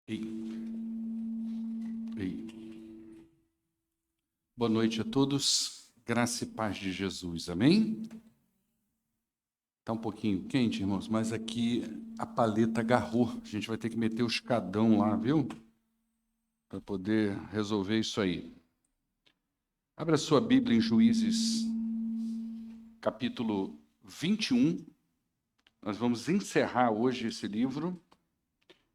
Ei, ei. Boa noite a todos, graça e paz de Jesus, amém? Está um pouquinho quente, irmãos, mas aqui a paleta agarrou, a gente vai ter que meter o escadão lá, viu? Para poder resolver isso aí. Abra sua Bíblia em Juízes, capítulo 21. Nós vamos encerrar hoje esse livro,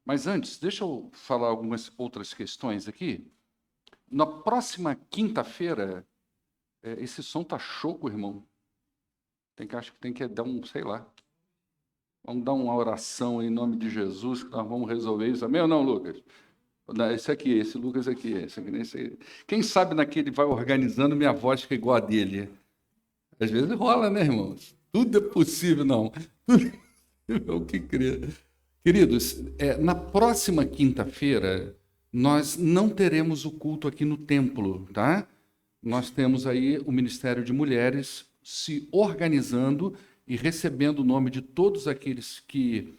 mas antes, deixa eu falar algumas outras questões aqui. Na próxima quinta-feira, esse som tá choco, irmão. Acho que tem que dar um, sei lá. Vamos dar uma oração em nome de Jesus, que nós vamos resolver isso. Amém ou não, Lucas? Não, esse Lucas aqui, esse aqui, esse aí. Quem sabe naquele vai organizando, minha voz fica igual a dele. Às vezes rola, né, irmãos? Tudo é possível, não. Tudo é possível, o que crer. Queridos, na próxima quinta-feira, nós não teremos o culto aqui no templo, tá? Nós temos aí o Ministério de Mulheres se organizando e recebendo o nome de todos aqueles que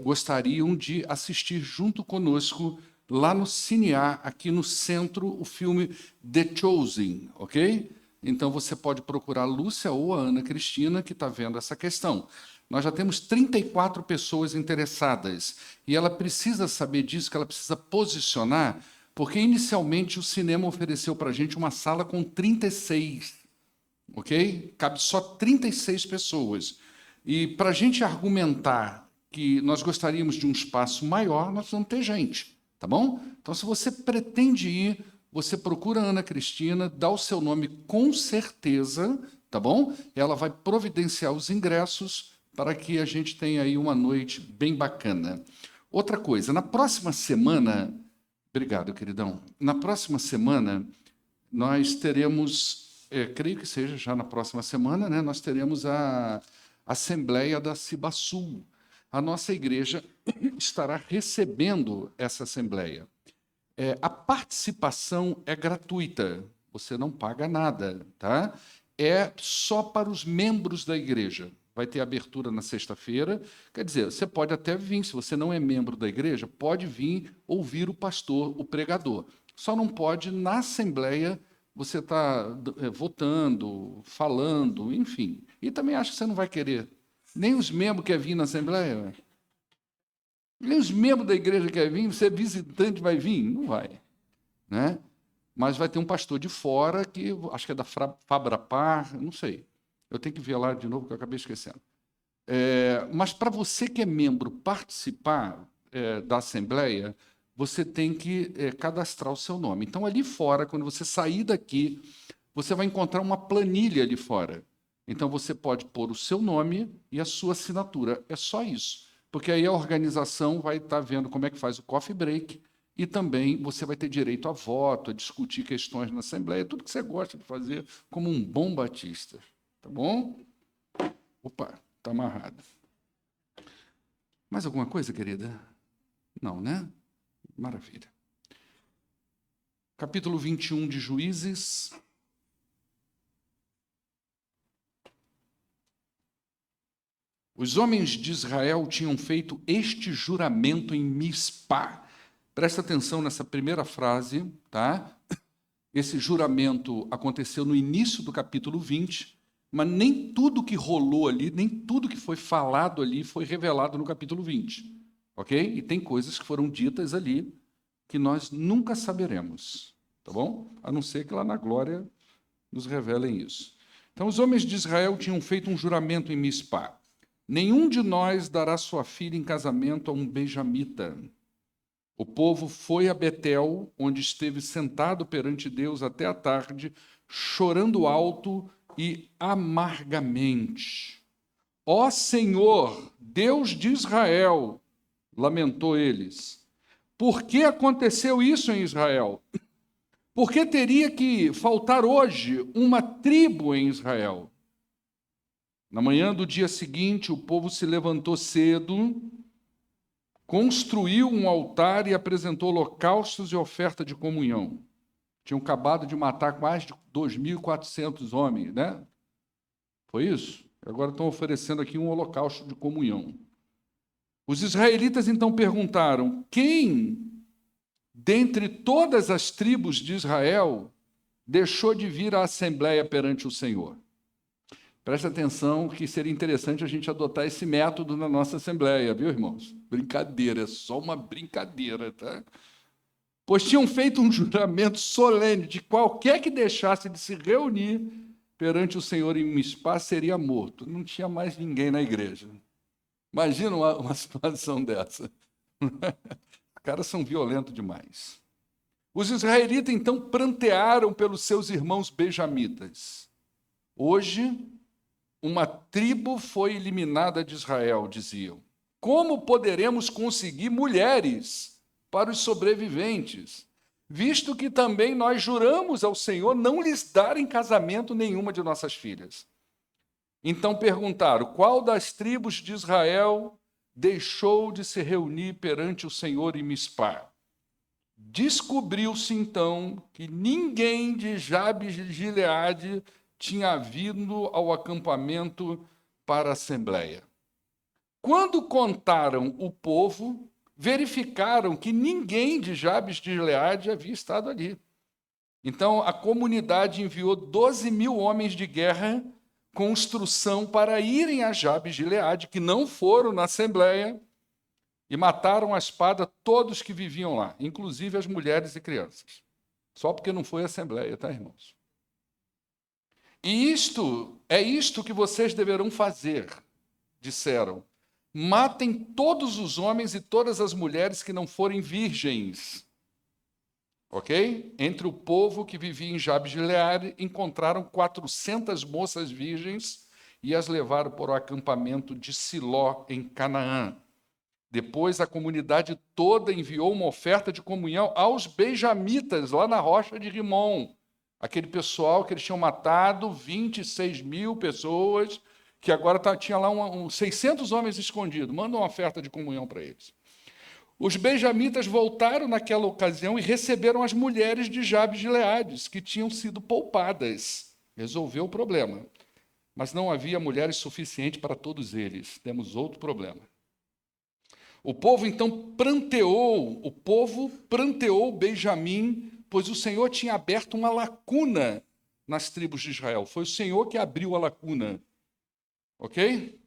gostariam de assistir junto conosco lá no Cinear, aqui no centro, o filme The Chosen, ok? Então você pode procurar a Lúcia ou a Ana Cristina, que está vendo essa questão. Nós já temos 34 pessoas interessadas e ela precisa saber disso, que ela precisa posicionar, porque inicialmente o cinema ofereceu para a gente uma sala com 36, ok? Cabe só 36 pessoas. E para a gente argumentar que nós gostaríamos de um espaço maior, nós vamos ter gente, tá bom? Então, se você pretende ir, você procura a Ana Cristina, dá o seu nome com certeza, tá bom? Ela vai providenciar os ingressos para que a gente tenha aí uma noite bem bacana. Outra coisa, na próxima semana, obrigado, queridão. Na próxima semana, nós teremos, creio que seja já na próxima semana, né? Nós teremos a Assembleia da Cibasul. A nossa igreja estará recebendo essa assembleia. A participação é gratuita, você não paga nada, tá? É só para os membros da igreja. Vai ter abertura na sexta-feira. Quer dizer, você pode até vir, se você não é membro da igreja, pode vir ouvir o pastor, o pregador. Só não pode, na assembleia, você estar votando, falando, enfim. E também acho que você não vai querer. Nem os membros querem vir na assembleia. Ué. Nem os membros da igreja querem vir, você é visitante, vai vir? Não vai, né? Mas vai ter um pastor de fora que acho que é da Fabrapar, não sei. Eu tenho que ver lá de novo, que eu acabei esquecendo. Mas para você que é membro participar da Assembleia, você tem que cadastrar o seu nome. Então, ali fora, quando você sair daqui, você vai encontrar uma planilha ali fora. Então, você pode pôr o seu nome e a sua assinatura. É só isso. Porque aí a organização vai estar vendo como é que faz o coffee break e também você vai ter direito a voto, a discutir questões na Assembleia, tudo que você gosta de fazer como um bom batista. Tá bom? Opa, tá amarrado. Mais alguma coisa, querida? Não, né? Maravilha. Capítulo 21 de Juízes. Os homens de Israel tinham feito este juramento em Mispá. Presta atenção nessa primeira frase, tá? Esse juramento aconteceu no início do capítulo 20, mas nem tudo que rolou ali, nem tudo que foi falado ali foi revelado no capítulo 20, ok? E tem coisas que foram ditas ali que nós nunca saberemos, tá bom? A não ser que lá na glória nos revelem isso. Então, os homens de Israel tinham feito um juramento em Mispá. Nenhum de nós dará sua filha em casamento a um benjamita. O povo foi a Betel, onde esteve sentado perante Deus até a tarde, chorando alto e amargamente. Ó Senhor, Deus de Israel, lamentou eles. Por que aconteceu isso em Israel? Por que teria que faltar hoje uma tribo em Israel? Na manhã do dia seguinte, o povo se levantou cedo, construiu um altar e apresentou holocaustos e oferta de comunhão. Tinham acabado de matar mais de 2.400 homens, né? Foi isso? Agora estão oferecendo aqui um holocausto de comunhão. Os israelitas então perguntaram: quem dentre todas as tribos de Israel deixou de vir à assembleia perante o Senhor? Presta atenção que seria interessante a gente adotar esse método na nossa assembleia, viu, irmãos? Brincadeira, é só uma brincadeira, tá? Pois tinham feito um juramento solene de qualquer que deixasse de se reunir perante o Senhor em Mispá seria morto. Não tinha mais ninguém na igreja. Imagina uma situação dessa. Os caras são violentos demais. Os israelitas, então, prantearam pelos seus irmãos benjamitas. Hoje, uma tribo foi eliminada de Israel, diziam. Como poderemos conseguir mulheres para os sobreviventes, visto que também nós juramos ao Senhor não lhes dar em casamento nenhuma de nossas filhas? Então perguntaram: qual das tribos de Israel deixou de se reunir perante o Senhor em Mispá? Descobriu-se então que ninguém de Jabes de Gileade tinha vindo ao acampamento para a assembleia. Quando contaram o povo, verificaram que ninguém de Jabes de Gileade havia estado ali. Então a comunidade enviou 12.000 homens de guerra com instrução para irem a Jabes de Gileade, que não foram na assembleia, e mataram à espada todos que viviam lá, inclusive as mulheres e crianças. Só porque não foi a assembleia, tá, irmãos? E isto que vocês deverão fazer, disseram. Matem todos os homens e todas as mulheres que não forem virgens. Ok? Entre o povo que vivia em Jabes de Gileade, encontraram 400 moças virgens e as levaram para o acampamento de Siló, em Canaã. Depois, a comunidade toda enviou uma oferta de comunhão aos benjamitas, lá na rocha de Rimom. Aquele pessoal que eles tinham matado, 26.000 pessoas, que agora tinha lá 600 homens escondidos. Manda uma oferta de comunhão para eles. Os benjamitas voltaram naquela ocasião e receberam as mulheres de Jabes de Gileade, que tinham sido poupadas. Resolveu o problema. Mas não havia mulheres suficientes para todos eles. Temos outro problema. O povo então pranteou Benjamim, pois o Senhor tinha aberto uma lacuna nas tribos de Israel. Foi o Senhor que abriu a lacuna. Ok?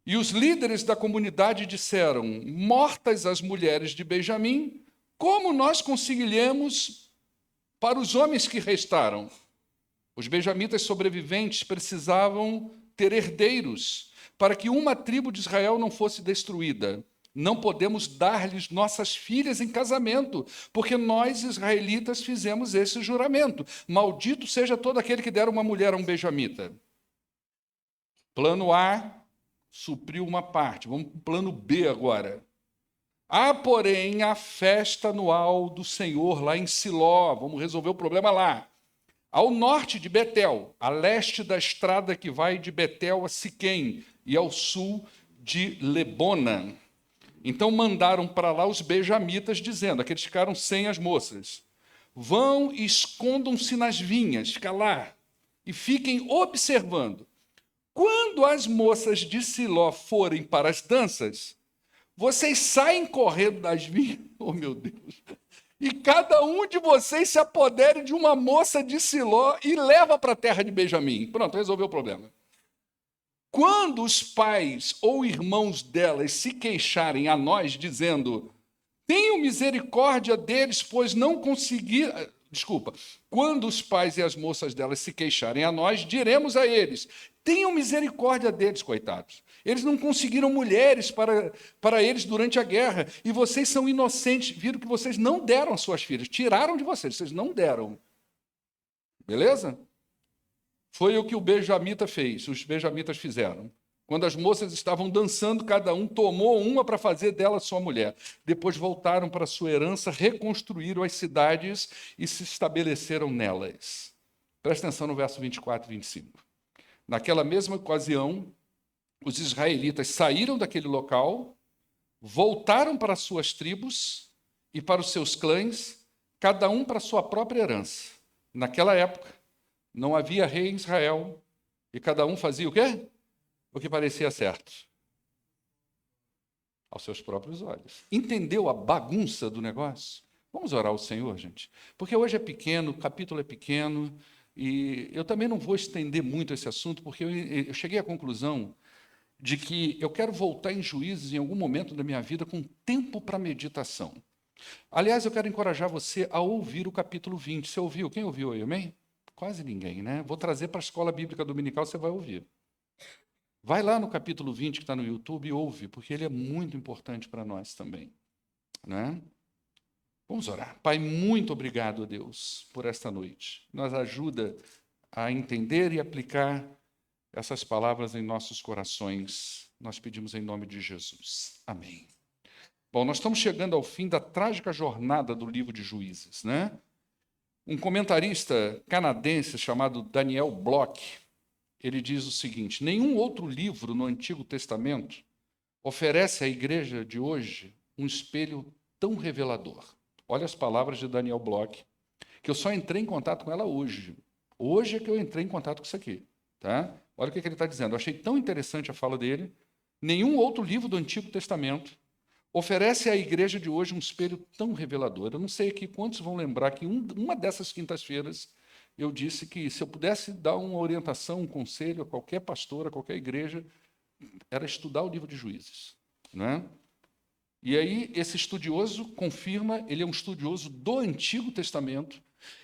E os líderes da comunidade disseram: mortas as mulheres de Benjamim, como nós conseguiremos para os homens que restaram? Os benjamitas sobreviventes precisavam ter herdeiros para que uma tribo de Israel não fosse destruída. Não podemos dar-lhes nossas filhas em casamento, porque nós, israelitas, fizemos esse juramento. Maldito seja todo aquele que der uma mulher a um benjamita. Plano A supriu uma parte. Vamos para o plano B agora. Há, porém, a festa anual do Senhor lá em Siló. Vamos resolver o problema lá. Ao norte de Betel, a leste da estrada que vai de Betel a Siquém e ao sul de Lebona. Então mandaram para lá os benjamitas, dizendo, aqueles ficaram sem as moças: vão e escondam-se nas vinhas, fica lá, e fiquem observando. Quando as moças de Siló forem para as danças, vocês saem correndo das vinhas, oh meu Deus, e cada um de vocês se apodere de uma moça de Siló e leva para a terra de Benjamim. Pronto, resolveu o problema. Quando os pais ou irmãos delas se queixarem a nós, dizendo: tenham misericórdia deles, pois não consegui... Desculpa. Quando os pais e as moças delas se queixarem a nós, diremos a eles: tenham misericórdia deles, coitados. Eles não conseguiram mulheres para eles durante a guerra, e vocês são inocentes, viram que vocês não deram as suas filhas, tiraram de vocês não deram. Beleza? Foi o que o benjamita fez, os benjamitas fizeram. Quando as moças estavam dançando, cada um tomou uma para fazer dela sua mulher. Depois voltaram para sua herança, reconstruíram as cidades e se estabeleceram nelas. Presta atenção no verso 24 e 25. Naquela mesma ocasião, os israelitas saíram daquele local, voltaram para suas tribos e para os seus clãs, cada um para sua própria herança. Naquela época, não havia rei em Israel, e cada um fazia o quê? O que parecia certo. aos seus próprios olhos. Entendeu a bagunça do negócio? Vamos orar ao Senhor, gente? Porque hoje é pequeno, o capítulo é pequeno, e eu também não vou estender muito esse assunto, porque eu cheguei à conclusão de que eu quero voltar em Juízes em algum momento da minha vida com tempo para meditação. Aliás, eu quero encorajar você a ouvir o capítulo 20. Você ouviu? Quem ouviu aí, amém? Quase ninguém, né? Vou trazer para a Escola Bíblica Dominical, você vai ouvir. Vai lá no capítulo 20 que está no YouTube e ouve, porque ele é muito importante para nós também, né? Vamos orar. Pai, muito obrigado, Deus, por esta noite. Nos ajuda a entender e aplicar essas palavras em nossos corações. Nós pedimos em nome de Jesus. Amém. Bom, nós estamos chegando ao fim da trágica jornada do livro de Juízes, né? Um comentarista canadense chamado Daniel Block, ele diz o seguinte: nenhum outro livro no Antigo Testamento oferece à igreja de hoje um espelho tão revelador. Olha as palavras de Daniel Block, que eu só entrei em contato com ela hoje. Hoje é que eu entrei em contato com isso aqui, tá? Olha o que ele está dizendo. Eu achei tão interessante a fala dele. Nenhum outro livro do Antigo Testamento oferece à igreja de hoje um espelho tão revelador. Eu não sei aqui quantos vão lembrar que uma dessas quintas-feiras eu disse que se eu pudesse dar uma orientação, um conselho a qualquer pastor, a qualquer igreja, era estudar o livro de Juízes, né? E aí esse estudioso confirma, ele é um estudioso do Antigo Testamento,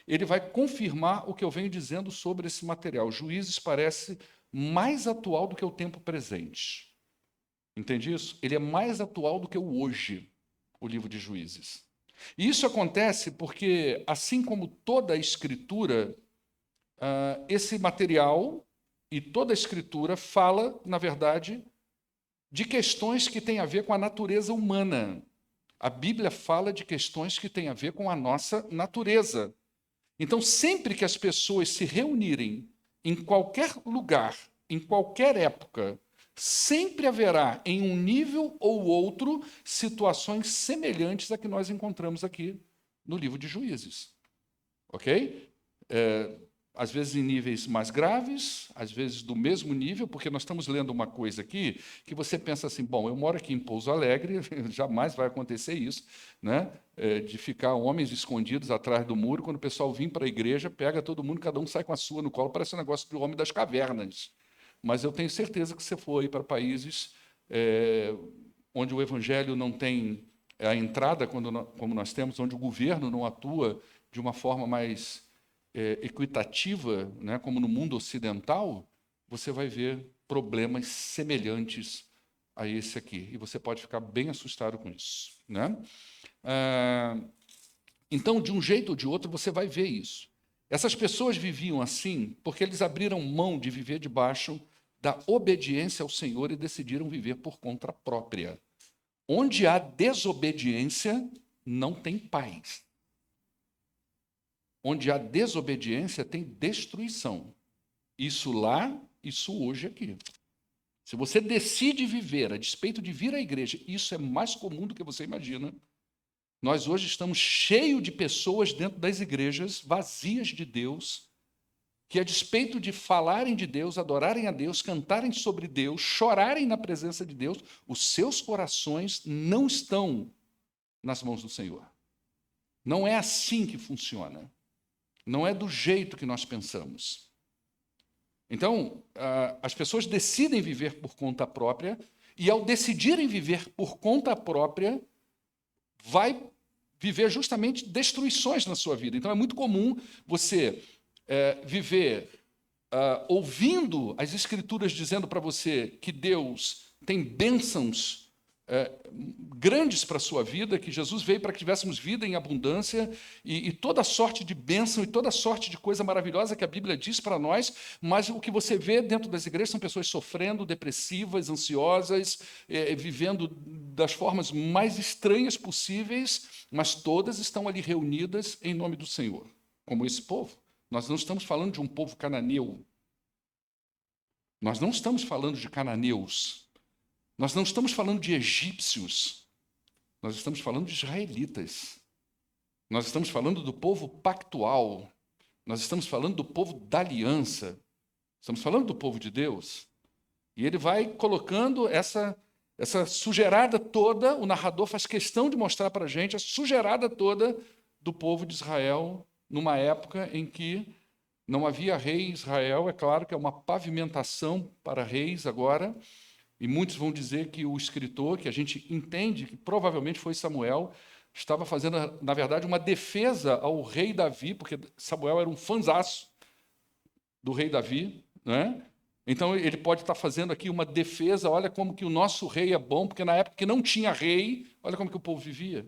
ele vai confirmar o que eu venho dizendo sobre esse material. Juízes parece mais atual do que o tempo presente. Entende isso? Ele é mais atual do que o hoje, o livro de Juízes. E isso acontece porque, assim como toda a Escritura, esse material e toda a Escritura fala, na verdade, de questões que têm a ver com a natureza humana. A Bíblia fala de questões que têm a ver com a nossa natureza. Então, sempre que as pessoas se reunirem em qualquer lugar, em qualquer época, sempre haverá, em um nível ou outro, situações semelhantes a que nós encontramos aqui no livro de Juízes. Ok? Às vezes em níveis mais graves, às vezes do mesmo nível, porque nós estamos lendo uma coisa aqui que você pensa assim, bom, eu moro aqui em Pouso Alegre, jamais vai acontecer isso, né? De ficar homens escondidos atrás do muro, quando o pessoal vir para a igreja, pega todo mundo, cada um sai com a sua no colo, parece um negócio do homem das cavernas. Mas eu tenho certeza que você for para países onde o evangelho não tem a entrada, como nós temos, onde o governo não atua de uma forma mais equitativa, né, como no mundo ocidental, você vai ver problemas semelhantes a esse aqui. E você pode ficar bem assustado com isso, né? Então, de um jeito ou de outro, você vai ver isso. Essas pessoas viviam assim porque eles abriram mão de viver debaixo da obediência ao Senhor e decidiram viver por conta própria. Onde há desobediência, não tem paz. Onde há desobediência, tem destruição. Isso lá, isso hoje aqui. Se você decide viver a despeito de vir à igreja, isso é mais comum do que você imagina. Nós hoje estamos cheios de pessoas dentro das igrejas vazias de Deus, que a despeito de falarem de Deus, adorarem a Deus, cantarem sobre Deus, chorarem na presença de Deus, os seus corações não estão nas mãos do Senhor. Não é assim que funciona. Não é do jeito que nós pensamos. Então, as pessoas decidem viver por conta própria, e ao decidirem viver por conta própria, vai viver justamente destruições na sua vida. Então, é muito comum você viver ouvindo as Escrituras dizendo para você que Deus tem bênçãos grandes para a sua vida, que Jesus veio para que tivéssemos vida em abundância e toda sorte de bênção e toda sorte de coisa maravilhosa que a Bíblia diz para nós, mas o que você vê dentro das igrejas são pessoas sofrendo, depressivas, ansiosas, vivendo das formas mais estranhas possíveis, mas todas estão ali reunidas em nome do Senhor, como esse povo. Nós não estamos falando de um povo cananeu. Nós não estamos falando de cananeus. Nós não estamos falando de egípcios. Nós estamos falando de israelitas. Nós estamos falando do povo pactual. Nós estamos falando do povo da aliança. Estamos falando do povo de Deus. E ele vai colocando Essa sujeirada toda, o narrador faz questão de mostrar para a gente a sujeirada toda do povo de Israel, numa época em que não havia rei em Israel. É claro que é uma pavimentação para reis agora, e muitos vão dizer que o escritor, que a gente entende que provavelmente foi Samuel, estava fazendo, na verdade, uma defesa ao rei Davi, porque Samuel era um fanzaço do rei Davi, né? Então ele pode estar fazendo aqui uma defesa, olha como que o nosso rei é bom, porque na época que não tinha rei, olha como que o povo vivia.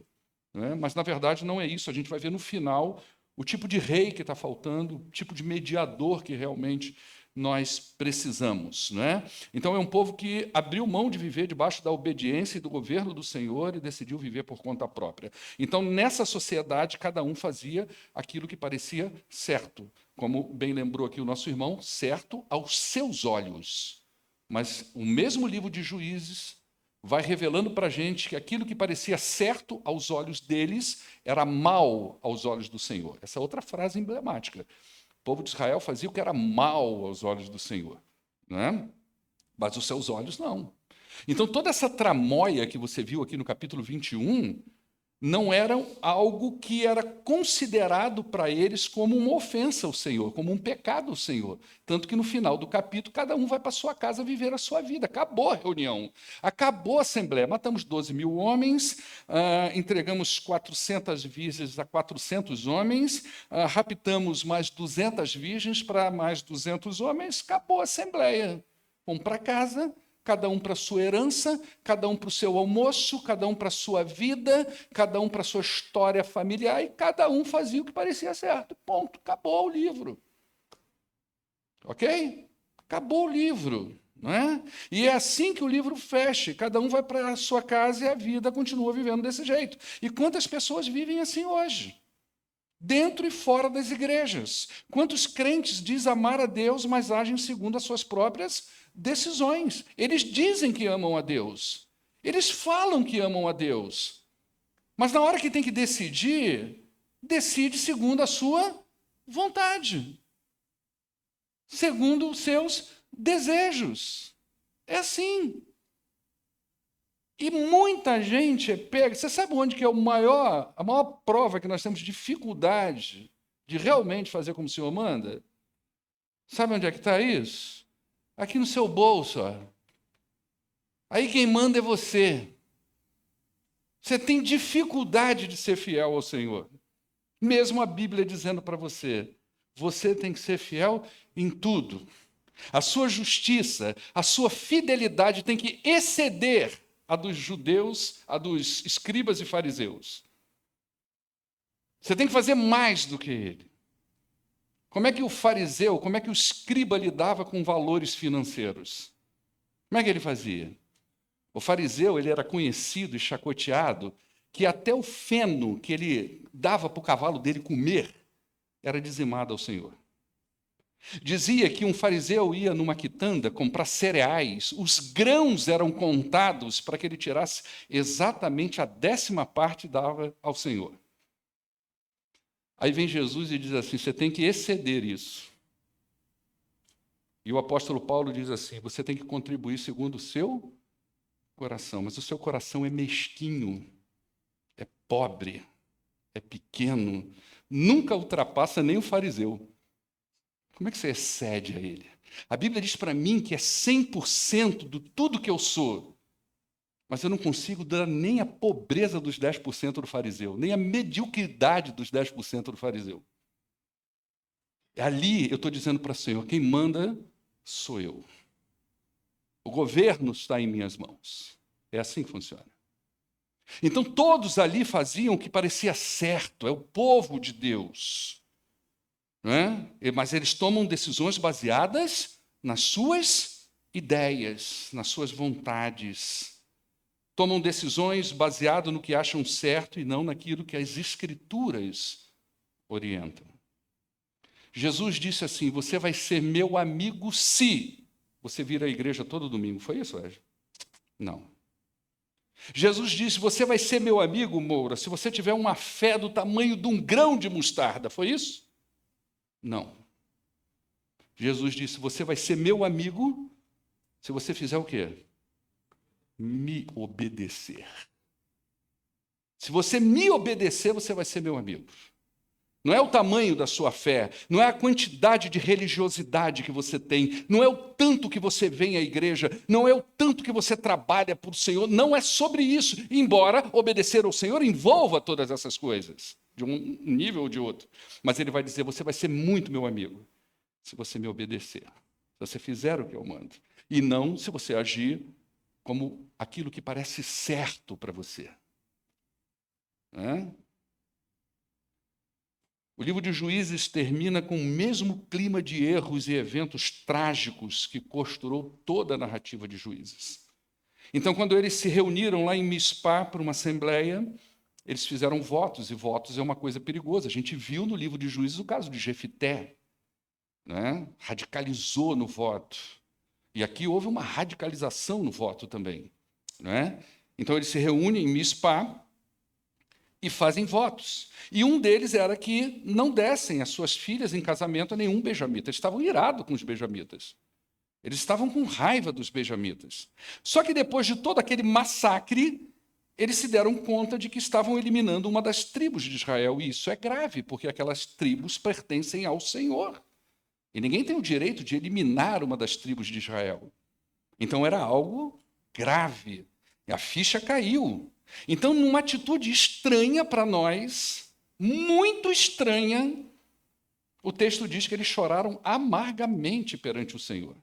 Né? Mas na verdade não é isso, a gente vai ver no final o tipo de rei que está faltando, o tipo de mediador que realmente nós precisamos. Né? Então é um povo que abriu mão de viver debaixo da obediência e do governo do Senhor e decidiu viver por conta própria. Então nessa sociedade cada um fazia aquilo que parecia certo. Como bem lembrou aqui o nosso irmão, certo aos seus olhos. Mas o mesmo livro de Juízes vai revelando para a gente que aquilo que parecia certo aos olhos deles era mal aos olhos do Senhor. Essa é outra frase emblemática. O povo de Israel fazia o que era mal aos olhos do Senhor, né? Mas os seus olhos não. Então toda essa tramóia que você viu aqui no capítulo 21 não era algo que era considerado para eles como uma ofensa ao Senhor, como um pecado ao Senhor. Tanto que no final do capítulo, cada um vai para sua casa viver a sua vida. Acabou a reunião, acabou a assembleia. Matamos 12 mil homens, entregamos 400 virgens a 400 homens, raptamos mais 200 virgens para mais 200 homens, acabou a assembleia. Vamos para casa, cada um para a sua herança, cada um para o seu almoço, cada um para a sua vida, cada um para a sua história familiar, e cada um fazia o que parecia certo. Ponto. Acabou o livro. Ok? Acabou o livro. Não é? E é assim que o livro fecha. Cada um vai para a sua casa e a vida continua vivendo desse jeito. E quantas pessoas vivem assim hoje? Dentro e fora das igrejas. Quantos crentes dizem amar a Deus, mas agem segundo as suas próprias decisões. Eles dizem que amam a Deus. Eles falam que amam a Deus. Mas na hora que tem que decidir, decide segundo a sua vontade. Segundo os seus desejos. É assim. E muita gente é pega. Você sabe onde que é a maior prova que nós temos dificuldade de realmente fazer como o Senhor manda? Sabe onde é que está isso? Aqui no seu bolso. Ó. Aí quem manda é você. Você tem dificuldade de ser fiel ao Senhor. Mesmo a Bíblia dizendo para você, você tem que ser fiel em tudo. A sua justiça, a sua fidelidade tem que exceder a dos judeus, a dos escribas e fariseus. Você tem que fazer mais do que ele. Como é que o fariseu, como é que o escriba lidava com valores financeiros? Como é que ele fazia? O fariseu, ele era conhecido e chacoteado que até o feno que ele dava para o cavalo dele comer era dizimado ao Senhor. Dizia que um fariseu ia numa quitanda comprar cereais, os grãos eram contados para que ele tirasse exatamente a 10ª parte e dava ao Senhor. Aí vem Jesus e diz assim, você tem que exceder isso. E o apóstolo Paulo diz assim, você tem que contribuir segundo o seu coração, mas o seu coração é mesquinho, é pobre, é pequeno, nunca ultrapassa nem o fariseu. Como é que você excede a ele? A Bíblia diz para mim que é 100% de tudo que eu sou, mas eu não consigo dar nem a pobreza dos 10% do fariseu, nem a mediocridade dos 10% do fariseu. Ali eu estou dizendo para o Senhor, quem manda sou eu. O governo está em minhas mãos. É assim que funciona. Então todos ali faziam o que parecia certo, é o povo de Deus. Não é? Mas eles tomam decisões baseadas nas suas ideias, nas suas vontades. Tomam decisões baseadas no que acham certo e não naquilo que as Escrituras orientam. Jesus disse assim, você vai ser meu amigo se você vir à igreja todo domingo. Foi isso, Ed? Não. Jesus disse, você vai ser meu amigo, Moura, se você tiver uma fé do tamanho de um grão de mostarda. Foi isso? Não. Jesus disse, você vai ser meu amigo se você fizer o quê? me obedecer. Se você me obedecer, você vai ser meu amigo. Não é o tamanho da sua fé, não é a quantidade de religiosidade que você tem, não é o tanto que você vem à igreja, não é o tanto que você trabalha para o Senhor, não é sobre isso, embora obedecer ao Senhor envolva todas essas coisas, de um nível ou de outro. Mas ele vai dizer, você vai ser muito meu amigo, se você me obedecer, se você fizer o que eu mando, e não se você agir como aquilo que parece certo para você. O livro de Juízes termina com o mesmo clima de erros e eventos trágicos que costurou toda a narrativa de Juízes. Então, quando eles se reuniram lá em Mispá para uma assembleia, eles fizeram votos, e votos é uma coisa perigosa. A gente viu no livro de Juízes o caso de Jefité, né? Radicalizou no voto. E aqui houve uma radicalização no voto também. Né? Então, eles se reúnem em Mispá e fazem votos. E um deles era que não dessem as suas filhas em casamento a nenhum benjamita. Eles estavam irados com os benjamitas. Eles estavam com raiva dos benjamitas. Só que depois de todo aquele massacre, eles se deram conta de que estavam eliminando uma das tribos de Israel. E isso é grave, porque aquelas tribos pertencem ao Senhor. E ninguém tem o direito de eliminar uma das tribos de Israel. Então era algo grave. E a ficha caiu. Então, numa atitude estranha para nós, muito estranha, o texto diz que eles choraram amargamente perante o Senhor.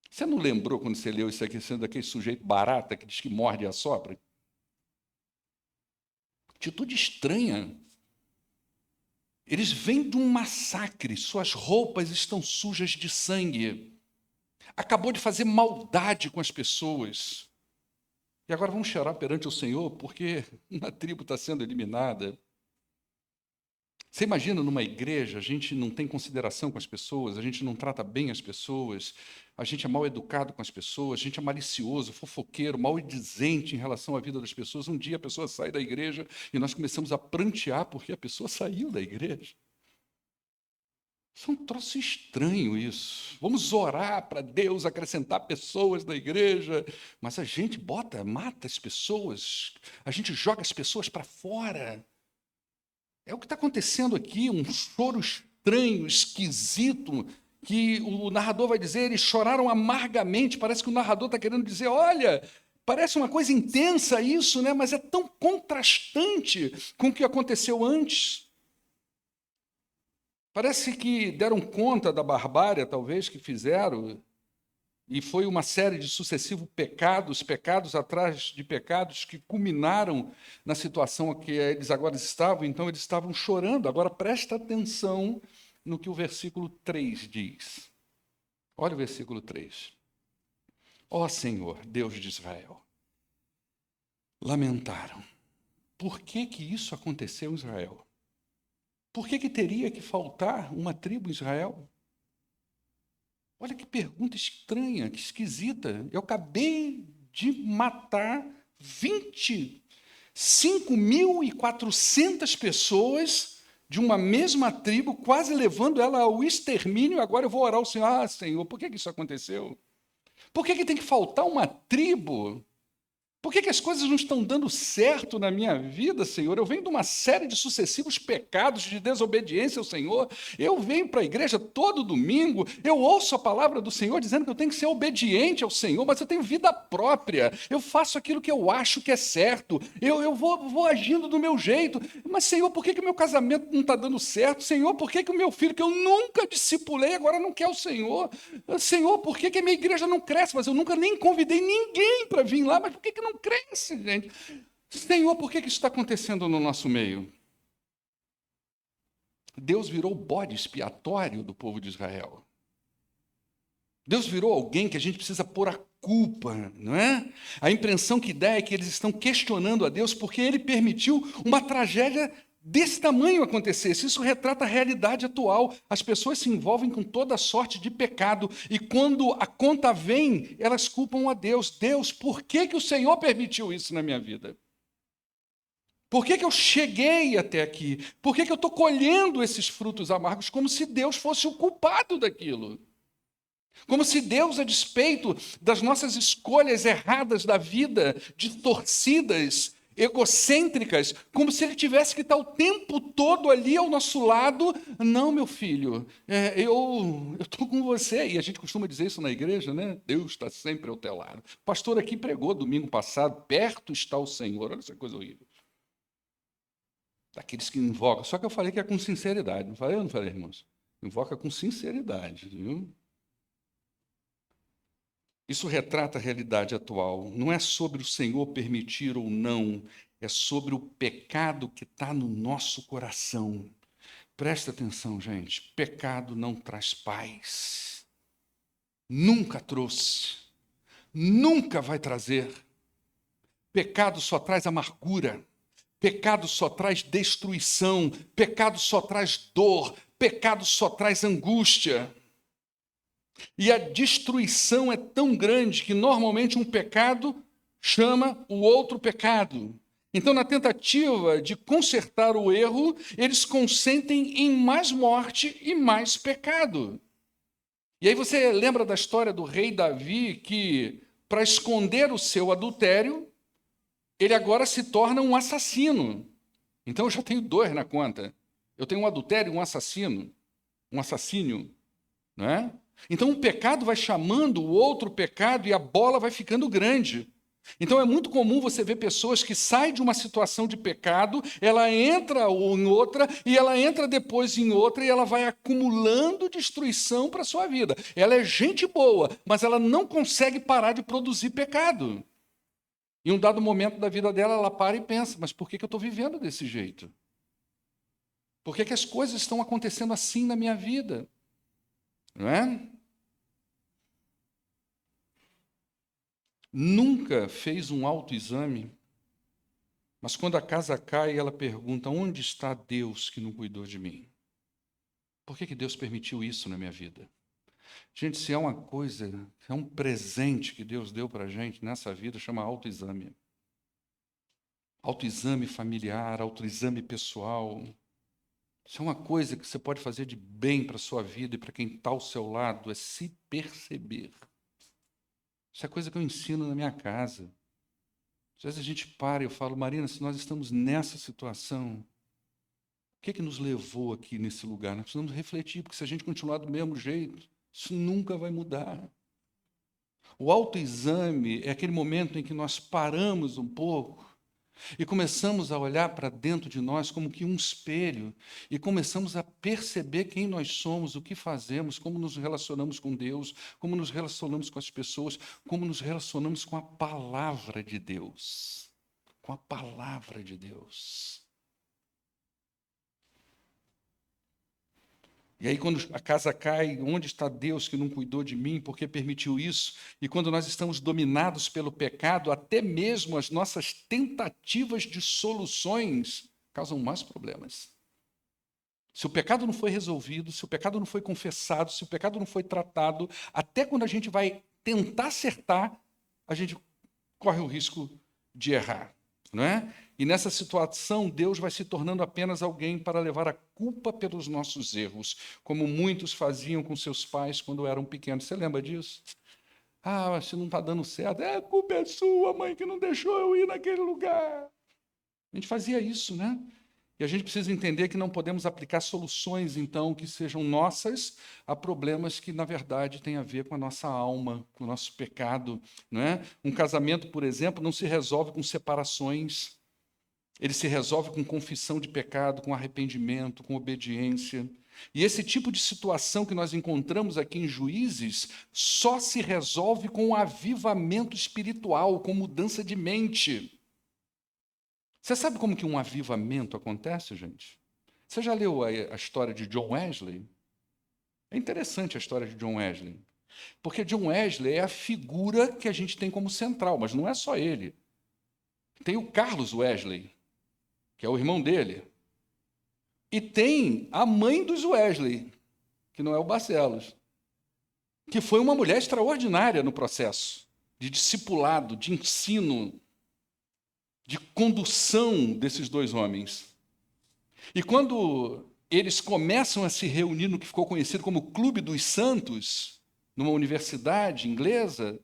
Você não lembrou quando você leu isso aqui, sendo daquele sujeito barata que diz que morde e assopra? Atitude estranha. Eles vêm de um massacre, suas roupas estão sujas de sangue. Acabou de fazer maldade com as pessoas. E agora vamos chorar perante o Senhor porque uma tribo está sendo eliminada. Você imagina numa igreja, a gente não tem consideração com as pessoas, a gente não trata bem as pessoas, a gente é mal educado com as pessoas, a gente é malicioso, fofoqueiro, maldizente em relação à vida das pessoas. Um dia a pessoa sai da igreja e nós começamos a prantear porque a pessoa saiu da igreja. Isso é um troço estranho isso. Vamos orar para Deus acrescentar pessoas na igreja, mas a gente mata as pessoas, a gente joga as pessoas para fora. É o que está acontecendo aqui, um choro estranho, esquisito, que o narrador vai dizer, eles choraram amargamente, parece que o narrador está querendo dizer, olha, parece uma coisa intensa isso, né? Mas é tão contrastante com o que aconteceu antes. Parece que deram conta da barbárie, talvez, que fizeram, e foi uma série de sucessivos pecados, pecados atrás de pecados, que culminaram na situação que eles agora estavam, então eles estavam chorando. Agora presta atenção no que o versículo 3 diz. Olha o versículo 3. Ó Senhor, Deus de Israel, lamentaram. Por que que isso aconteceu em Israel? Por que que teria que faltar uma tribo em Israel? Olha que pergunta estranha, que esquisita. Eu acabei de matar 25.400 pessoas de uma mesma tribo, quase levando ela ao extermínio. Agora eu vou orar ao Senhor. Ah, Senhor, por que que isso aconteceu? Por que que tem que faltar uma tribo? Por que que as coisas não estão dando certo na minha vida, Senhor? Eu venho de uma série de sucessivos pecados de desobediência ao Senhor. Eu venho para a igreja todo domingo, eu ouço a palavra do Senhor dizendo que eu tenho que ser obediente ao Senhor, mas eu tenho vida própria. Eu faço aquilo que eu acho que é certo. Eu vou agindo do meu jeito. Mas, Senhor, por que que o meu casamento não está dando certo? Senhor, por que que o meu filho, que eu nunca discipulei, agora não quer o Senhor? Senhor, por que que a minha igreja não cresce? Mas eu nunca nem convidei ninguém para vir lá. Mas por que que não cresce, gente? Senhor, por que isso está acontecendo no nosso meio? Deus virou o bode expiatório do povo de Israel. Deus virou alguém que a gente precisa pôr a culpa, não é? A impressão que dá é que eles estão questionando a Deus porque Ele permitiu uma tragédia desse tamanho acontecesse. Isso retrata a realidade atual. As pessoas se envolvem com toda sorte de pecado e quando a conta vem, elas culpam a Deus. Deus, por que que o Senhor permitiu isso na minha vida? Por que que eu cheguei até aqui? Por que que eu estou colhendo esses frutos amargos como se Deus fosse o culpado daquilo? Como se Deus, a despeito das nossas escolhas erradas da vida, distorcidas, egocêntricas, como se Ele tivesse que estar o tempo todo ali ao nosso lado. Não, meu filho, eu estou com você. E a gente costuma dizer isso na igreja, né? Deus está sempre ao teu lado. O pastor aqui pregou domingo passado, perto está o Senhor. Olha essa coisa horrível. Daqueles que invocam. Só que eu falei que é com sinceridade. Não falei ou não falei, irmãos? Invoca com sinceridade, viu? Isso retrata a realidade atual. Não é sobre o Senhor permitir ou não, é sobre o pecado que está no nosso coração. Presta atenção, gente. Pecado não traz paz. Nunca trouxe. Nunca vai trazer. Pecado só traz amargura. Pecado só traz destruição. Pecado só traz dor. Pecado só traz angústia. E a destruição é tão grande que normalmente um pecado chama o outro pecado. Então, na tentativa de consertar o erro, eles consentem em mais morte e mais pecado. E aí você lembra da história do rei Davi, que, para esconder o seu adultério, ele agora se torna um assassino. Então, eu já tenho dois na conta. Eu tenho um adultério e um assassino. Um assassínio, não é? Então o pecado vai chamando o outro pecado e a bola vai ficando grande. Então é muito comum você ver pessoas que saem de uma situação de pecado, ela entra em outra, e ela entra depois em outra, e ela vai acumulando destruição para a sua vida. Ela é gente boa, mas ela não consegue parar de produzir pecado. Em um dado momento da vida dela, ela para e pensa, mas por que eu estou vivendo desse jeito? Por que as coisas estão acontecendo assim na minha vida? Não é? Nunca fez um autoexame, mas quando a casa cai, ela pergunta: onde está Deus que não cuidou de mim? Por que Deus permitiu isso na minha vida? Gente, se é uma coisa, se é um presente que Deus deu para a gente nessa vida, chama autoexame. Autoexame familiar, autoexame pessoal. Isso é uma coisa que você pode fazer de bem para a sua vida e para quem está ao seu lado, é se perceber. Isso é coisa que eu ensino na minha casa. Às vezes a gente para e eu falo: Marina, se nós estamos nessa situação, o que nos levou aqui nesse lugar? Nós precisamos refletir, porque se a gente continuar do mesmo jeito, isso nunca vai mudar. O autoexame é aquele momento em que nós paramos um pouco e começamos a olhar para dentro de nós como que um espelho e começamos a perceber quem nós somos, o que fazemos, como nos relacionamos com Deus, como nos relacionamos com as pessoas, como nos relacionamos com a palavra de Deus. Com a palavra de Deus. E aí, quando a casa cai, onde está Deus que não cuidou de mim, porque permitiu isso? E quando nós estamos dominados pelo pecado, até mesmo as nossas tentativas de soluções causam mais problemas. Se o pecado não foi resolvido, se o pecado não foi confessado, se o pecado não foi tratado, até quando a gente vai tentar acertar, a gente corre o risco de errar, não é? E nessa situação, Deus vai se tornando apenas alguém para levar a culpa pelos nossos erros, como muitos faziam com seus pais quando eram pequenos. Você lembra disso? Ah, se não está dando certo, a culpa é sua, mãe, que não deixou eu ir naquele lugar. A gente fazia isso, né? E a gente precisa entender que não podemos aplicar soluções, então, que sejam nossas a problemas que, na verdade, têm a ver com a nossa alma, com o nosso pecado, não é? Um casamento, por exemplo, não se resolve com separações. Ele se resolve com confissão de pecado, com arrependimento, com obediência. E esse tipo de situação que nós encontramos aqui em Juízes só se resolve com um avivamento espiritual, com mudança de mente. Você sabe como que um avivamento acontece, gente? Você já leu a história de John Wesley? É interessante a história de John Wesley. Porque John Wesley é a figura que a gente tem como central, mas não é só ele. Tem o Carlos Wesley, que é o irmão dele. E tem a mãe dos Wesley, que não é o Barcelos, que foi uma mulher extraordinária no processo de discipulado, de ensino, de condução desses dois homens. E quando eles começam a se reunir no que ficou conhecido como Clube dos Santos, numa universidade inglesa,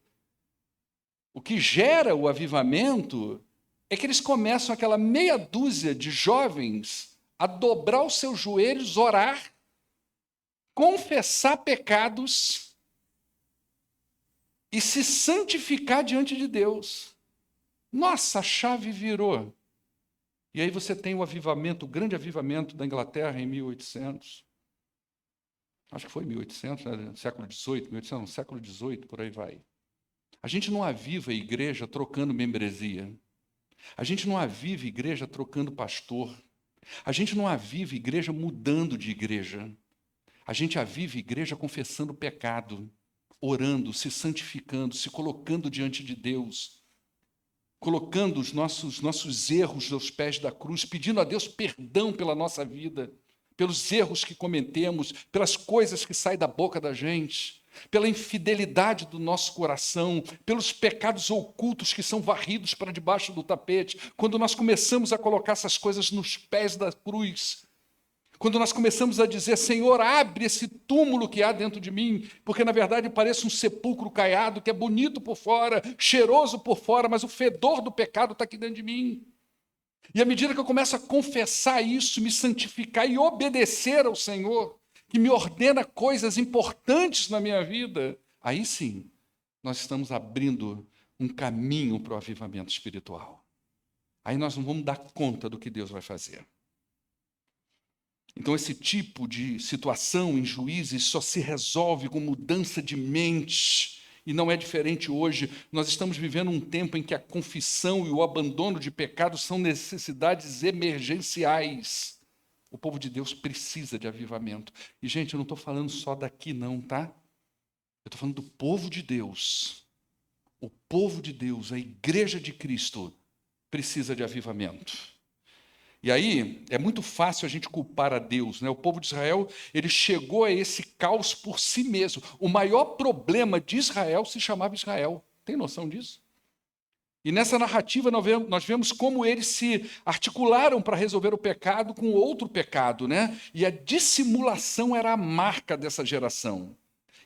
o que gera o avivamento é que eles começam, aquela meia dúzia de jovens, a dobrar os seus joelhos, orar, confessar pecados e se santificar diante de Deus. Nossa, a chave virou. E aí você tem o avivamento, o grande avivamento da Inglaterra em 1800. Acho que foi 1800, né? Século XVIII, 1800, século XVIII, por aí vai. A gente não aviva a igreja trocando membresia. A gente não aviva a igreja trocando pastor. A gente não aviva a igreja mudando de igreja. A gente aviva a igreja confessando pecado, orando, se santificando, se colocando diante de Deus, colocando os nossos erros aos pés da cruz, pedindo a Deus perdão pela nossa vida, pelos erros que cometemos, pelas coisas que saem da boca da gente, pela infidelidade do nosso coração, pelos pecados ocultos que são varridos para debaixo do tapete. Quando nós começamos a colocar essas coisas nos pés da cruz, quando nós começamos a dizer, Senhor, abre esse túmulo que há dentro de mim, porque na verdade parece um sepulcro caiado, que é bonito por fora, cheiroso por fora, mas o fedor do pecado está aqui dentro de mim. E à medida que eu começo a confessar isso, me santificar e obedecer ao Senhor, que me ordena coisas importantes na minha vida, aí sim, nós estamos abrindo um caminho para o avivamento espiritual. Aí nós não vamos dar conta do que Deus vai fazer. Então, esse tipo de situação em Juízes só se resolve com mudança de mente. E não é diferente hoje. Nós estamos vivendo um tempo em que a confissão e o abandono de pecados são necessidades emergenciais. O povo de Deus precisa de avivamento. E, gente, eu não estou falando só daqui, não, tá? Eu estou falando do povo de Deus. O povo de Deus, a igreja de Cristo, precisa de avivamento. E aí, é muito fácil a gente culpar a Deus, né? O povo de Israel, ele chegou a esse caos por si mesmo. O maior problema de Israel se chamava Israel. Tem noção disso? E nessa narrativa nós vemos como eles se articularam para resolver o pecado com outro pecado, né? E a dissimulação era a marca dessa geração.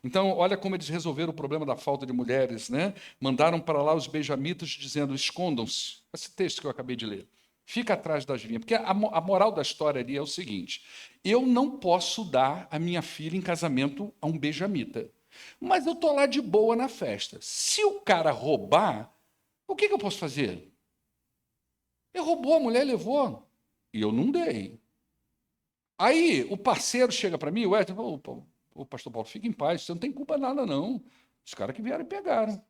Então, olha como eles resolveram o problema da falta de mulheres, né? Mandaram para lá os benjamitas dizendo, escondam-se. Esse texto que eu acabei de ler. Fica atrás das vinhas. Porque a moral da história ali é o seguinte, eu não posso dar a minha filha em casamento a um benjamita. Mas eu estou lá de boa na festa. Se o cara roubar, o que eu posso fazer? Ele roubou, a mulher levou. E eu não dei. Aí o parceiro chega para mim, o pastor Paulo, fica em paz, você não tem culpa nada, não. Os caras que vieram e pegaram.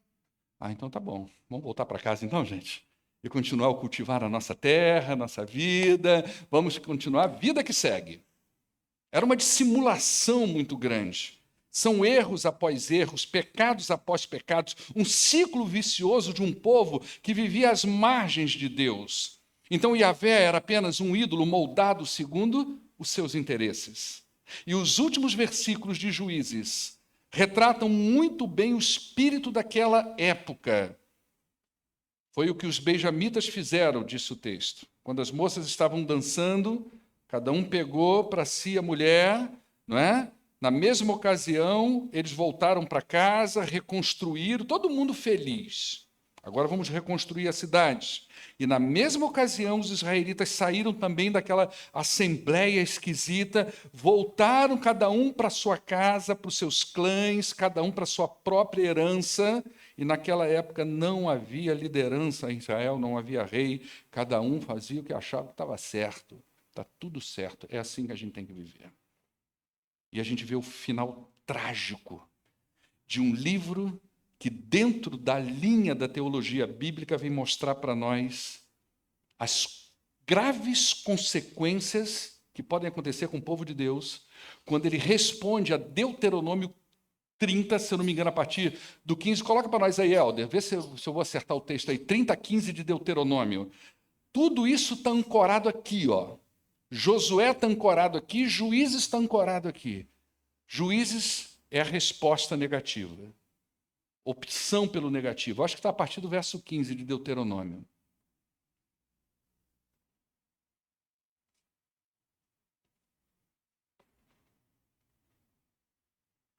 Ah, então tá bom. Vamos voltar para casa então, gente? E continuar a cultivar a nossa terra, a nossa vida. Vamos continuar a vida que segue. Era uma dissimulação muito grande. São erros após erros, pecados após pecados, um ciclo vicioso de um povo que vivia às margens de Deus. Então Yahvé era apenas um ídolo moldado segundo os seus interesses. E os últimos versículos de Juízes retratam muito bem o espírito daquela época. Foi o que os benjamitas fizeram, disse o texto. Quando as moças estavam dançando, cada um pegou para si a mulher, não é? Na mesma ocasião, eles voltaram para casa, reconstruíram, todo mundo feliz. Agora vamos reconstruir a cidade. E na mesma ocasião, os israelitas saíram também daquela assembleia esquisita, voltaram cada um para sua casa, para os seus clãs, cada um para sua própria herança. E naquela época não havia liderança em Israel, não havia rei, cada um fazia o que achava que estava certo. Está tudo certo, é assim que a gente tem que viver. E a gente vê o final trágico de um livro que, dentro da linha da teologia bíblica, vem mostrar para nós as graves consequências que podem acontecer com o povo de Deus quando ele responde a Deuteronômio 30, se eu não me engano, a partir do 15. Coloca para nós aí, Helder, vê se eu vou acertar o texto aí. 30, 15 de Deuteronômio. Tudo isso está ancorado aqui, ó. Josué está ancorado aqui, Juízes está ancorado aqui. Juízes é a resposta negativa. Opção pelo negativo. Acho que está a partir do verso 15 de Deuteronômio.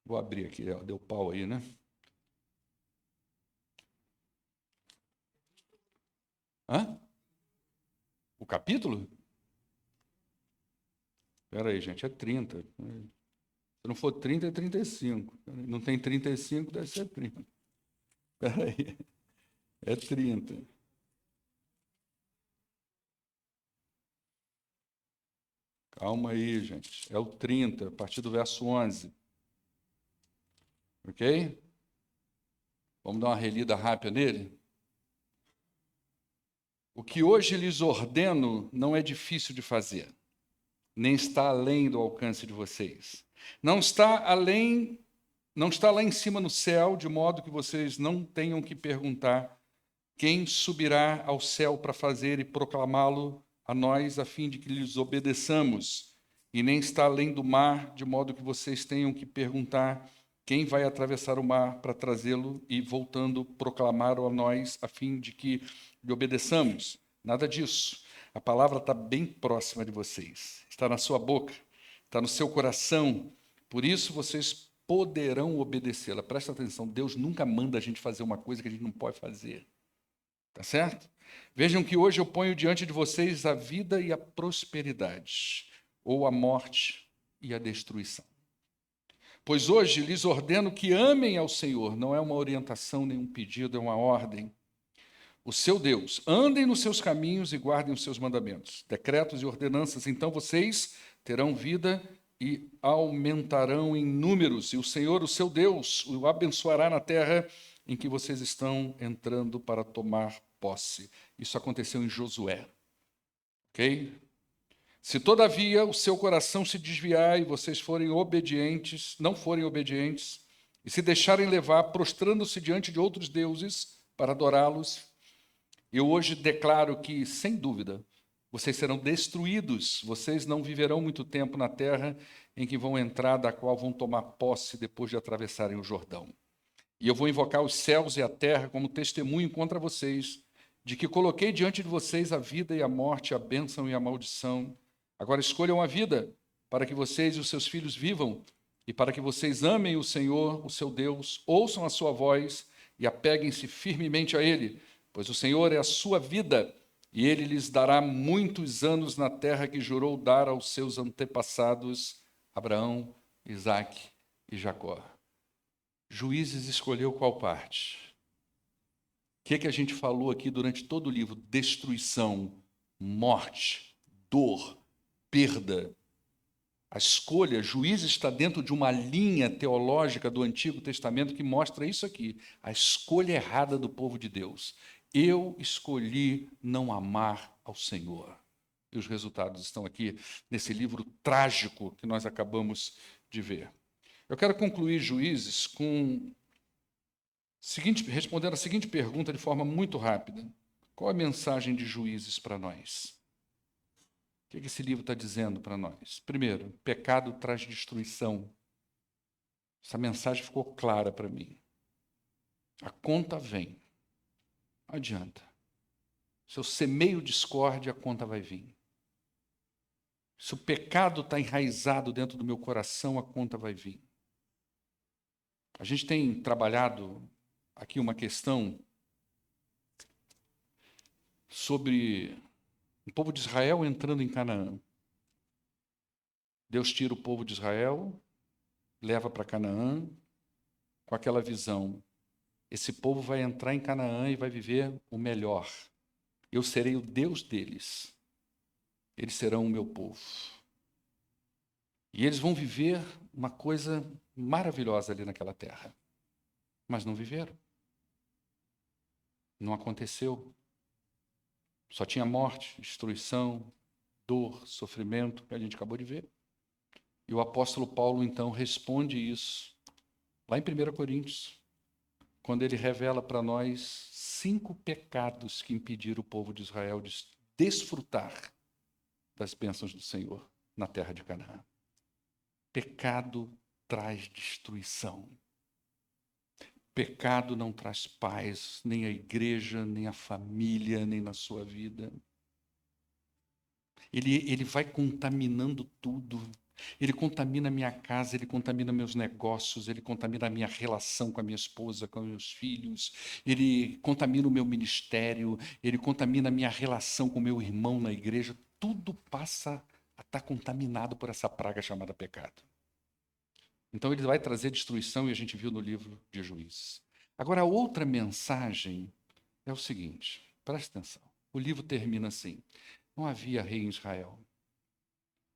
Vou abrir aqui, ó, deu pau aí, né? Hã? O capítulo? Espera aí, gente, é 30. Se não for 30, é 35. Não tem 35, deve ser 30. Espera aí, é 30. Calma aí, gente. É o 30, a partir do verso 11. Ok? Vamos dar uma relida rápida nele? O que hoje lhes ordeno não é difícil de fazer, nem está além do alcance de vocês. Não está lá em cima no céu, de modo que vocês não tenham que perguntar quem subirá ao céu para fazer e proclamá-lo a nós, a fim de que lhes obedeçamos. E nem está além do mar, de modo que vocês tenham que perguntar quem vai atravessar o mar para trazê-lo e, voltando, proclamá-lo a nós, a fim de que lhe obedeçamos. Nada disso. A palavra está bem próxima de vocês. Está na sua boca, está no seu coração. Por isso vocês poderão obedecê-la. Presta atenção, Deus nunca manda a gente fazer uma coisa que a gente não pode fazer. Tá certo? Vejam que hoje eu ponho diante de vocês a vida e a prosperidade, ou a morte e a destruição. Pois hoje lhes ordeno que amem ao Senhor, não é uma orientação, nem um pedido, é uma ordem. O seu Deus, andem nos seus caminhos e guardem os seus mandamentos, decretos e ordenanças, então vocês terão vida e aumentarão em números, e o Senhor, o seu Deus, o abençoará na terra em que vocês estão entrando para tomar posse. Isso aconteceu em Josué. Ok? Se todavia o seu coração se desviar e vocês forem obedientes, não forem obedientes, e se deixarem levar, prostrando-se diante de outros deuses para adorá-los, eu hoje declaro que, sem dúvida, vocês serão destruídos, vocês não viverão muito tempo na terra em que vão entrar, da qual vão tomar posse depois de atravessarem o Jordão. E eu vou invocar os céus e a terra como testemunho contra vocês, de que coloquei diante de vocês a vida e a morte, a bênção e a maldição. Agora escolham a vida, para que vocês e os seus filhos vivam, e para que vocês amem o Senhor, o seu Deus, ouçam a sua voz e apeguem-se firmemente a Ele, pois o Senhor é a sua vida, e Ele lhes dará muitos anos na terra que jurou dar aos seus antepassados, Abraão, Isaque e Jacó. Juízes escolheu qual parte? O que a gente falou aqui durante todo o livro? Destruição, morte, dor, perda. A escolha, Juízes está dentro de uma linha teológica do Antigo Testamento que mostra isso aqui, a escolha errada do povo de Deus. Eu escolhi não amar ao Senhor. E os resultados estão aqui nesse livro trágico que nós acabamos de ver. Eu quero concluir Juízes respondendo a seguinte pergunta de forma muito rápida. Qual a mensagem de Juízes para nós? O que esse livro está dizendo para nós? Primeiro, pecado traz destruição. Essa mensagem ficou clara para mim. A conta vem. Não adianta. Se eu semeio discórdia, a conta vai vir. Se o pecado está enraizado dentro do meu coração, a conta vai vir. A gente tem trabalhado aqui uma questão sobre o povo de Israel entrando em Canaã. Deus tira o povo de Israel, leva para Canaã, com aquela visão. Esse povo vai entrar em Canaã e vai viver o melhor. Eu serei o Deus deles. Eles serão o meu povo. E eles vão viver uma coisa maravilhosa ali naquela terra. Mas não viveram. Não aconteceu. Só tinha morte, destruição, dor, sofrimento, que a gente acabou de ver. E o apóstolo Paulo, então, responde isso, lá em 1 Coríntios, quando ele revela para nós 5 pecados que impediram o povo de Israel de desfrutar das bênçãos do Senhor na terra de Canaã. Pecado traz destruição. Pecado não traz paz, nem à igreja, nem à família, nem na sua vida. Ele vai contaminando tudo. Ele contamina a minha casa, ele contamina meus negócios, ele contamina a minha relação com a minha esposa, com meus filhos, ele contamina o meu ministério, ele contamina a minha relação com o meu irmão na igreja. Tudo passa a estar contaminado por essa praga chamada pecado. Então ele vai trazer destruição, e a gente viu no livro de Juízes. Agora, a outra mensagem é o seguinte, preste atenção. O livro termina assim: não havia rei em Israel.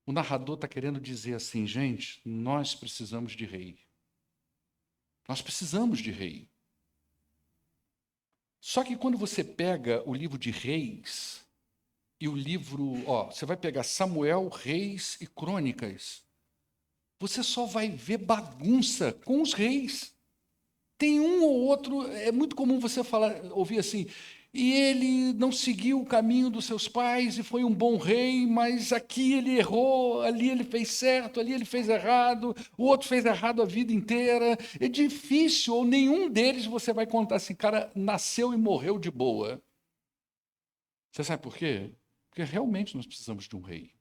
O narrador está querendo dizer assim, gente, nós precisamos de rei. Nós precisamos de rei. Só que quando você pega o livro de Reis e o livro, você vai pegar Samuel, Reis e Crônicas, você só vai ver bagunça com os reis. Tem um ou outro, é muito comum você ouvir assim, e ele não seguiu o caminho dos seus pais e foi um bom rei, mas aqui ele errou, ali ele fez certo, ali ele fez errado, o outro fez errado a vida inteira. É difícil, ou nenhum deles você vai contar assim, cara, nasceu e morreu de boa. Você sabe por quê? Porque realmente nós precisamos de um rei.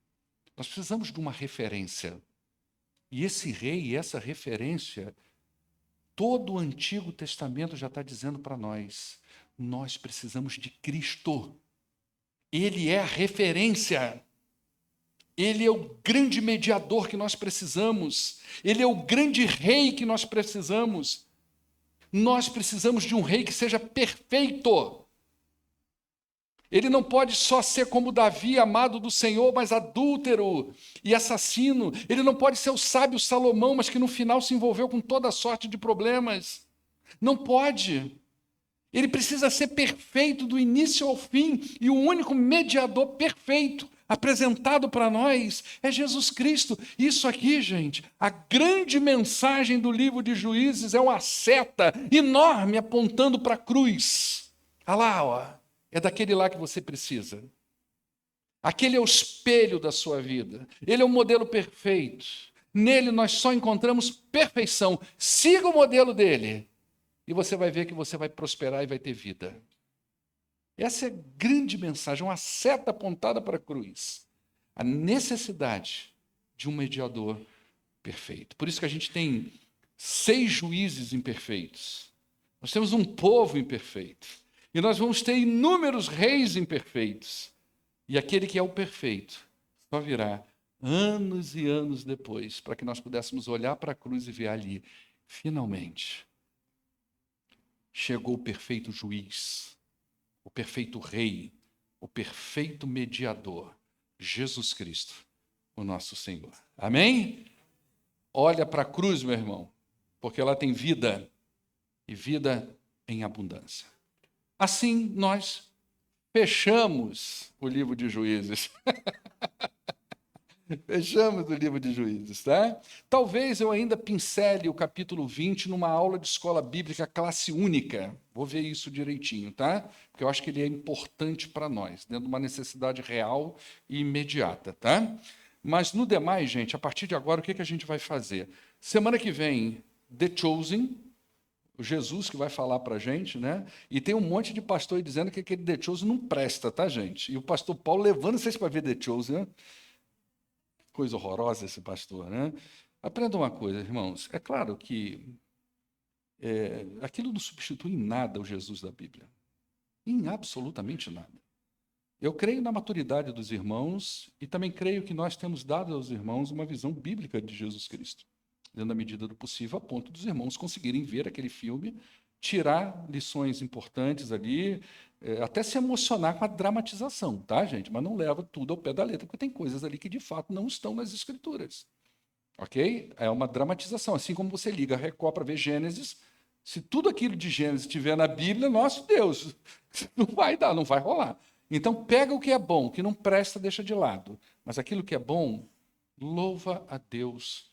Nós precisamos de uma referência. E esse rei, essa referência, todo o Antigo Testamento já está dizendo para nós, nós precisamos de Cristo. Ele é a referência. Ele é o grande mediador que nós precisamos. Ele é o grande rei que nós precisamos. Nós precisamos de um rei que seja perfeito. Ele não pode só ser como Davi, amado do Senhor, mas adúltero e assassino. Ele não pode ser o sábio Salomão, mas que no final se envolveu com toda sorte de problemas. Não pode. Ele precisa ser perfeito do início ao fim, e o único mediador perfeito apresentado para nós é Jesus Cristo. Isso aqui, gente, a grande mensagem do livro de Juízes é uma seta enorme apontando para a cruz. Olha lá, é daquele lá que você precisa. Aquele é o espelho da sua vida. Ele é o modelo perfeito. Nele nós só encontramos perfeição. Siga o modelo dele. E você vai ver que você vai prosperar e vai ter vida. Essa é a grande mensagem, uma seta apontada para a cruz. A necessidade de um mediador perfeito. Por isso que a gente tem 6 juízes imperfeitos. Nós temos um povo imperfeito. E nós vamos ter inúmeros reis imperfeitos. E aquele que é o perfeito só virá anos e anos depois, para que nós pudéssemos olhar para a cruz e ver ali, finalmente, chegou o perfeito juiz, o perfeito rei, o perfeito mediador, Jesus Cristo, o nosso Senhor. Amém? Olha para a cruz, meu irmão, porque ela tem vida, e vida em abundância. Assim, nós fechamos o livro de Juízes. Fechamos o livro de Juízes, tá? Talvez eu ainda pincele o capítulo 20 numa aula de escola bíblica classe única. Vou ver isso direitinho, tá? Porque eu acho que ele é importante para nós, dentro de uma necessidade real e imediata, tá? Mas no demais, gente, a partir de agora, o que a gente vai fazer? Semana que vem, The Chosen, o Jesus que vai falar para a gente, né? E tem um monte de pastor aí dizendo que aquele The Chosen não presta, tá, gente? E o pastor Paulo levando vocês para ver The Chosen, né? Coisa horrorosa esse pastor, né? Aprenda uma coisa, irmãos. É claro que aquilo não substitui em nada o Jesus da Bíblia. Em absolutamente nada. Eu creio na maturidade dos irmãos e também creio que nós temos dado aos irmãos uma visão bíblica de Jesus Cristo, dentro da medida do possível, a ponto dos irmãos conseguirem ver aquele filme, tirar lições importantes ali, até se emocionar com a dramatização, tá, gente? Mas não leva tudo ao pé da letra, porque tem coisas ali que de fato não estão nas Escrituras. Ok? É uma dramatização. Assim como você liga a Record para ver Gênesis, se tudo aquilo de Gênesis estiver na Bíblia, nosso Deus, não vai dar, não vai rolar. Então pega o que é bom, o que não presta, deixa de lado. Mas aquilo que é bom, louva a Deus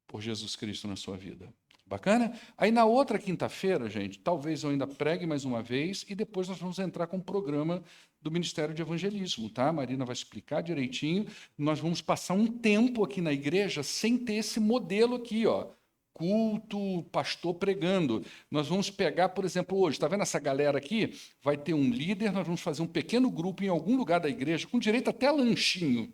por Jesus Cristo na sua vida. Bacana? Aí na outra quinta-feira, gente, talvez eu ainda pregue mais uma vez e depois nós vamos entrar com o programa do Ministério de Evangelismo, tá? A Marina vai explicar direitinho. Nós vamos passar um tempo aqui na igreja sem ter esse modelo aqui, ó. Culto, pastor pregando. Nós vamos pegar, por exemplo, hoje, está vendo essa galera aqui? Vai ter um líder, nós vamos fazer um pequeno grupo em algum lugar da igreja, com direito até a lanchinho.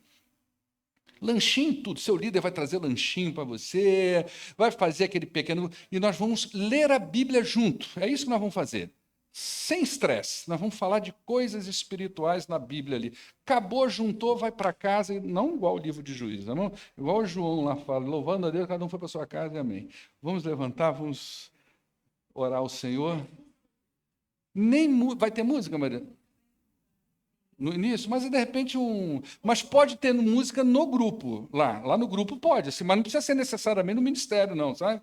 Lanchinho, tudo. Seu líder vai trazer lanchinho para você, vai fazer aquele pequeno... E nós vamos ler a Bíblia junto. É isso que nós vamos fazer. Sem estresse. Nós vamos falar de coisas espirituais na Bíblia ali. Acabou, juntou, vai para casa, não igual o livro de Juízes, não? Igual o João lá fala, louvando a Deus, cada um foi para sua casa e amém. Vamos levantar, vamos orar ao Senhor. Vai ter música, Maria? No início, mas de repente mas pode ter música no grupo, lá no grupo pode, assim, mas não precisa ser necessariamente no ministério, não, sabe?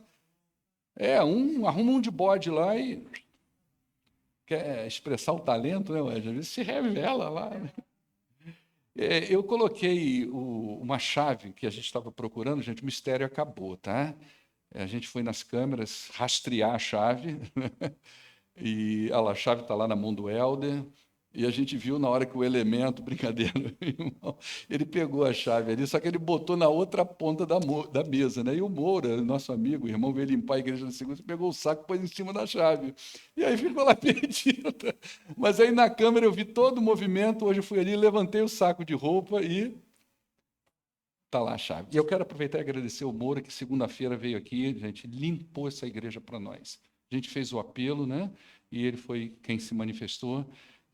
Arruma um de bode lá e quer expressar o talento, né? Às vezes se revela lá. Né? Eu coloquei uma chave que a gente estava procurando, gente, o mistério acabou, tá? A gente foi nas câmeras rastrear a chave, e a chave está lá na mão do Helder. E a gente viu na hora que o elemento, brincadeira, irmão, ele pegou a chave ali, só que ele botou na outra ponta da mesa, né? E o Moura, nosso amigo, o irmão, veio limpar a igreja na segunda, pegou o saco e pôs em cima da chave. E aí ficou lá perdida. Mas aí na câmera eu vi todo o movimento, hoje eu fui ali, levantei o saco de roupa e está lá a chave. E eu quero aproveitar e agradecer o Moura, que segunda-feira veio aqui, gente, limpou essa igreja para nós. A gente fez o apelo, né? E ele foi quem se manifestou.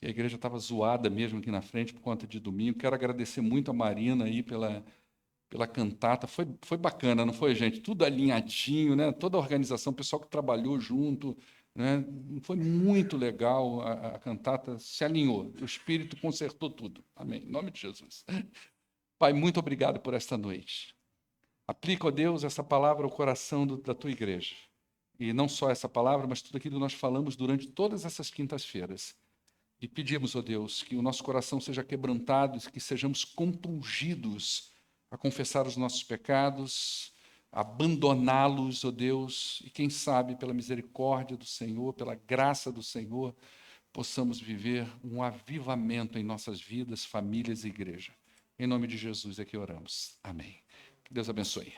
E a igreja estava zoada mesmo aqui na frente por conta de domingo. Quero agradecer muito a Marina aí pela cantata. Foi bacana, não foi, gente? Tudo alinhadinho, né? Toda a organização, o pessoal que trabalhou junto, né? Foi muito legal. A cantata se alinhou. O Espírito consertou tudo. Amém. Em nome de Jesus. Pai, muito obrigado por esta noite. Aplica, ó Deus, essa palavra ao coração da tua igreja. E não só essa palavra, mas tudo aquilo que nós falamos durante todas essas quintas-feiras. E pedimos, ó Deus, que o nosso coração seja quebrantado e que sejamos compungidos a confessar os nossos pecados, abandoná-los, ó Deus, e quem sabe, pela misericórdia do Senhor, pela graça do Senhor, possamos viver um avivamento em nossas vidas, famílias e igreja. Em nome de Jesus é que oramos. Amém. Que Deus abençoe.